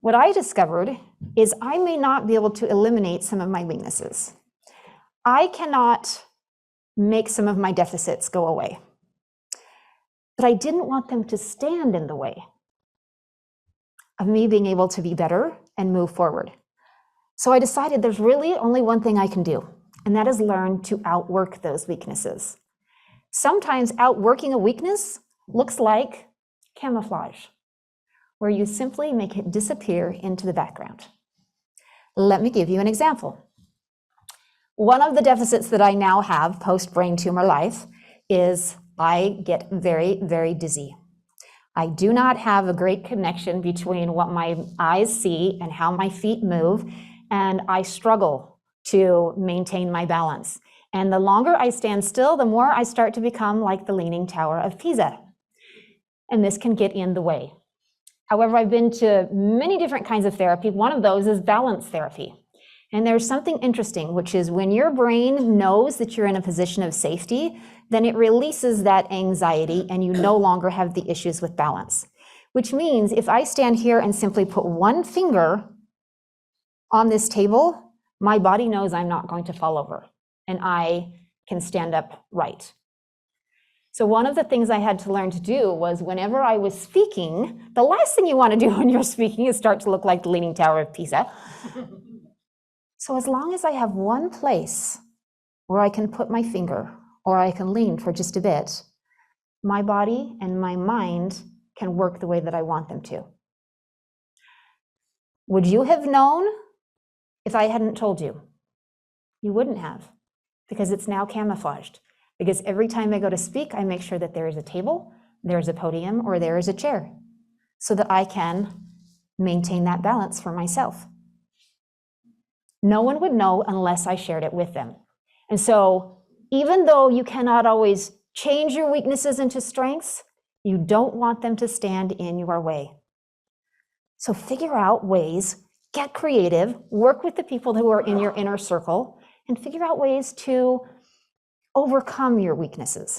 What I discovered is I may not be able to eliminate some of my weaknesses. I cannot make some of my deficits go away. But I didn't want them to stand in the way of me being able to be better and move forward. So I decided there's really only one thing I can do, and that is learn to outwork those weaknesses. Sometimes outworking a weakness looks like camouflage, where you simply make it disappear into the background. Let me give you an example. One of the deficits that I now have post-brain tumor life is I get very, very dizzy. I do not have a great connection between what my eyes see and how my feet move, and I struggle to maintain my balance. And the longer I stand still, the more I start to become like the Leaning Tower of Pisa. And this can get in the way. However, I've been to many different kinds of therapy. One of those is balance therapy. And there's something interesting, which is when your brain knows that you're in a position of safety, then it releases that anxiety and you no longer have the issues with balance. Which means if I stand here and simply put one finger on this table, my body knows I'm not going to fall over and I can stand up right. So one of the things I had to learn to do was whenever I was speaking, the last thing you want to do when you're speaking is start to look like the Leaning Tower of Pisa. So as long as I have one place where I can put my finger or I can lean for just a bit, my body and my mind can work the way that I want them to. Would you have known if I hadn't told you? You wouldn't have, because it's now camouflaged. Because every time I go to speak, I make sure that there is a table, there's a podium, or there is a chair, so that I can maintain that balance for myself. No one would know unless I shared it with them. And so even though you cannot always change your weaknesses into strengths, you don't want them to stand in your way. So figure out ways, get creative, work with the people who are in your inner circle, and figure out ways to overcome your weaknesses.